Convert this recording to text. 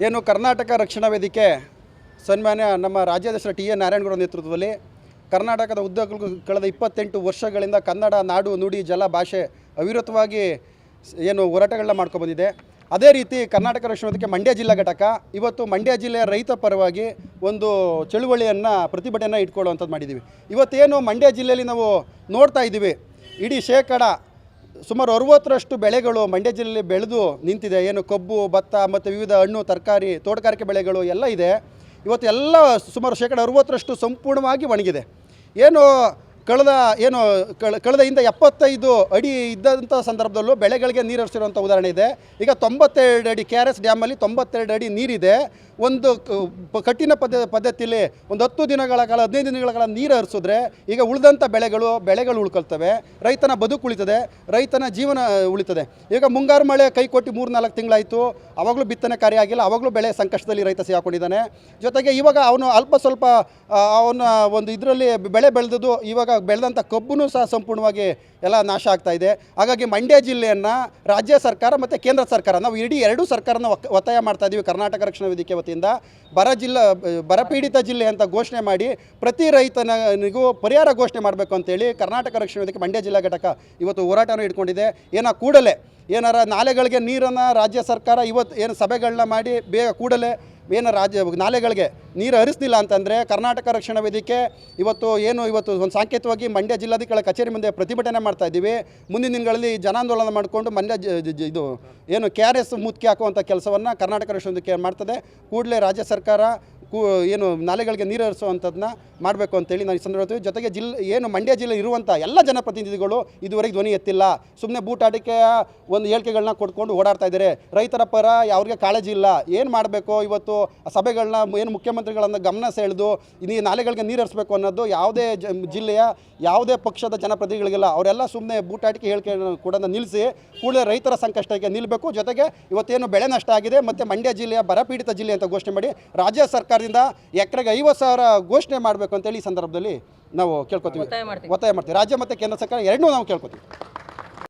ಏನು ಕರ್ನಾಟಕ ರಕ್ಷಣಾ ವೇದಿಕೆ ಸನ್ಮಾನ್ಯ ನಮ್ಮ ರಾಜ್ಯಾಧ್ಯಕ್ಷರ ಟಿ ಎನ್ ನಾರಾಯಣಗೌಡ ನೇತೃತ್ವದಲ್ಲಿ ಕರ್ನಾಟಕದ ಉದ್ದಗಲಕ್ಕೂ ಕಳೆದ 28 ವರ್ಷಗಳಿಂದ ಕನ್ನಡ ನಾಡು ನುಡಿ ಜಲ ಭಾಷೆ ಅವಿರತವಾಗಿ ಏನು ಹೋರಾಟಗಳನ್ನ ಮಾಡ್ಕೊಬಂದಿದೆ. ಅದೇ ರೀತಿ ಕರ್ನಾಟಕ ರಕ್ಷಣಾ ವೇದಿಕೆ ಮಂಡ್ಯ ಜಿಲ್ಲಾ ಘಟಕ ಇವತ್ತು ಮಂಡ್ಯ ಜಿಲ್ಲೆಯ ರೈತ ಪರವಾಗಿ ಒಂದು ಚಳುವಳಿಯನ್ನು ಪ್ರತಿಭಟನೆ ಇಟ್ಕೊಳ್ಳುವಂಥದ್ದು ಮಾಡಿದ್ದೀವಿ. ಇವತ್ತೇನು ಮಂಡ್ಯ ಜಿಲ್ಲೆಯಲ್ಲಿ ನಾವು ನೋಡ್ತಾ ಇದ್ದೀವಿ, ಇಡೀ ಸುಮಾರು 60ರಷ್ಟು ಬೆಳೆಗಳು ಮಂಡ್ಯ ಜಿಲ್ಲೆಯಲ್ಲಿ ಬೆಳೆದು ನಿಂತಿದೆ. ಏನು ಕಬ್ಬು, ಭತ್ತ ಮತ್ತು ವಿವಿಧ ಹಣ್ಣು ತರಕಾರಿ ತೋಟಗಾರಿಕೆ ಬೆಳೆಗಳು ಎಲ್ಲ ಇದೆ. ಇವತ್ತು ಎಲ್ಲ ಸುಮಾರು 60ರಷ್ಟು ಸಂಪೂರ್ಣವಾಗಿ ಒಣಗಿದೆ. ಏನು ಕಳೆದ ಹಿಂದೆ 75 ಅಡಿ ಇದ್ದಂಥ ಸಂದರ್ಭದಲ್ಲೂ ಬೆಳೆಗಳಿಗೆ ನೀರು ಹರಿಸಿರುವಂಥ ಉದಾಹರಣೆ ಇದೆ. ಈಗ 92 ಅಡಿ KRS ಡ್ಯಾಮಲ್ಲಿ 92 ಅಡಿ ನೀರಿದೆ. ಒಂದು ಕಠಿಣ ಪದ್ಧತಿಯಲ್ಲಿ ಒಂದು 10 ದಿನಗಳ ಕಾಲ 15 ದಿನಗಳ ಕಾಲ ನೀರು ಹರಿಸಿದ್ರೆ ಈಗ ಉಳಿದಂಥ ಬೆಳೆಗಳು ಉಳ್ಕೊಳ್ತವೆ, ರೈತನ ಬದುಕು ಉಳಿತದೆ, ರೈತನ ಜೀವನ ಉಳಿತದೆ. ಈಗ ಮುಂಗಾರು ಮಳೆ ಕೈ ಕೊಟ್ಟು 3-4 ತಿಂಗಳಾಯಿತು, ಆವಾಗಲೂ ಬಿತ್ತನೆ ಕಾರ್ಯ ಆಗಿಲ್ಲ, ಆವಾಗಲೂ ಬೆಳೆ ಸಂಕಷ್ಟದಲ್ಲಿ ರೈತ ಸಿಗಾಕೊಂಡಿದ್ದಾನೆ. ಜೊತೆಗೆ ಇವಾಗ ಅವನು ಅಲ್ಪ ಸ್ವಲ್ಪ ಅವನ ಒಂದು ಇದರಲ್ಲಿ ಬೆಳೆ ಬೆಳೆದದ್ದು ಇವಾಗ ಬೆಳೆದಂಥ ಕಬ್ಬೂ ಸಹ ಸಂಪೂರ್ಣವಾಗಿ ಎಲ್ಲ ನಾಶ ಆಗ್ತಾ ಇದೆ. ಹಾಗಾಗಿ ಮಂಡ್ಯ ಜಿಲ್ಲೆಯನ್ನು ರಾಜ್ಯ ಸರ್ಕಾರ ಮತ್ತು ಕೇಂದ್ರ ಸರ್ಕಾರ ನಾವು ಇಡೀ ಎರಡೂ ಸರ್ಕಾರನ ಒತ್ತಾಯ ಮಾಡ್ತಾ ಇದ್ದೀವಿ. ಕರ್ನಾಟಕ ರಕ್ಷಣಾ ವೇದಿಕೆ ವತಿಯಿಂದ ಬರಪೀಡಿತ ಜಿಲ್ಲೆ ಅಂತ ಘೋಷಣೆ ಮಾಡಿ ಪ್ರತಿ ರೈತನಿಗೂ ಪರಿಹಾರ ಘೋಷಣೆ ಮಾಡಬೇಕು ಅಂತೇಳಿ ಕರ್ನಾಟಕ ರಕ್ಷಣಾ ವೇದಿಕೆ ಮಂಡ್ಯ ಜಿಲ್ಲಾ ಘಟಕ ಇವತ್ತು ಹೋರಾಟವನ್ನು ಇಟ್ಕೊಂಡಿದೆ. ಕೂಡಲೇ ಏನಾರ ನಾಲೆಗಳಿಗೆ ನೀರನ್ನು ರಾಜ್ಯ ಸರ್ಕಾರ ಇವತ್ತು ಏನು ಸಭೆಗಳನ್ನ ಮಾಡಿ ಬೇಗ ಕೂಡಲೇ ನಾಲೆಗಳಿಗೆ ನೀರು ಹರಿಸ್ತಿಲ್ಲ ಅಂತಂದರೆ ಕರ್ನಾಟಕ ರಕ್ಷಣಾ ವೇದಿಕೆ ಇವತ್ತು ಒಂದು ಸಾಂಕೇತಿಕವಾಗಿ ಮಂಡ್ಯ ಜಿಲ್ಲಾಧಿಕಾರಿ ಕಚೇರಿ ಮುಂದೆ ಪ್ರತಿಭಟನೆ ಮಾಡ್ತಾ ಇದ್ದೀವಿ. ಮುಂದಿನ ದಿನಗಳಲ್ಲಿ ಜನಾಂದೋಲನ ಮಾಡಿಕೊಂಡು ಮಂಡ್ಯ ಇದು ಏನು KRS ಮುತ್ಕಿ ಹಾಕುವಂಥ ಕೆಲಸವನ್ನು ಕರ್ನಾಟಕ ರಕ್ಷಣಾ ವೇದಿಕೆ ಮಾಡ್ತದೆ. ಕೂಡಲೇ ರಾಜ್ಯ ಸರ್ಕಾರ ನಾಲೆಗಳಿಗೆ ನೀರು ಹರಿಸುವಂಥದ್ದನ್ನ ಮಾಡಬೇಕು ಅಂತೇಳಿ ನಾನು ಈ ಸಂದರ್ಭದಲ್ಲಿ ಜೊತೆಗೆ ಮಂಡ್ಯ ಜಿಲ್ಲೆ ಇರುವಂಥ ಎಲ್ಲ ಜನಪ್ರತಿನಿಧಿಗಳು ಇದುವರೆಗೆ ಧ್ವನಿ ಎತ್ತಿಲ್ಲ. ಸುಮ್ಮನೆ ಬೂಟಾಟಿಕೆಯ ಒಂದು ಹೇಳಿಕೆಗಳನ್ನ ಕೊಟ್ಕೊಂಡು ಓಡಾಡ್ತಾ ಇದ್ದಾರೆ. ರೈತರ ಪರ ಅವ್ರಿಗೆ ಕಾಳಜಿ ಇಲ್ಲ. ಏನು ಮಾಡಬೇಕು ಇವತ್ತು ಸಭೆಗಳನ್ನ ಏನು ಮುಖ್ಯಮಂತ್ರಿಗಳನ್ನು ಗಮನ ಸೆಳೆದು ಈ ನಾಲೆಗಳಿಗೆ ನೀರು ಹರಿಸಬೇಕು ಅನ್ನೋದು ಯಾವುದೇ ಜಿಲ್ಲೆಯ ಯಾವುದೇ ಪಕ್ಷದ ಜನಪ್ರತಿನಿಧಿಗಳಿಗಿಲ್ಲ. ಅವರೆಲ್ಲ ಸುಮ್ಮನೆ ಬೂಟಾಟಿಕೆ ಹೇಳಿಕೆ ಕೂಡ ನಿಲ್ಲಿಸಿ ಕೂಡಲೇ ರೈತರ ಸಂಕಷ್ಟಕ್ಕೆ ನಿಲ್ಲಬೇಕು. ಜೊತೆಗೆ ಇವತ್ತೇನು ಬೆಳೆ ನಷ್ಟ ಆಗಿದೆ ಮತ್ತು ಮಂಡ್ಯ ಜಿಲ್ಲೆಯ ಬರಪೀಡಿತ ಜಿಲ್ಲೆ ಅಂತ ಘೋಷಣೆ ಮಾಡಿ ರಾಜ್ಯ ಸರ್ಕಾರದಿಂದ ಎಕರೆಗೆ 50,000 ಘೋಷಣೆ ಮಾಡಬೇಕು ಅಂತೇಳಿ ಈ ಸಂದರ್ಭದಲ್ಲಿ ನಾವು ಕೇಳ್ಕೊತೀವಿ, ಒತ್ತಾಯ ಮಾಡ್ತೀವಿ. ರಾಜ್ಯ ಮತ್ತು ಕೇಂದ್ರ ಸರ್ಕಾರ ಎರಡನ್ನೂ ನಾವು ಕೇಳ್ಕೊತೀವಿ.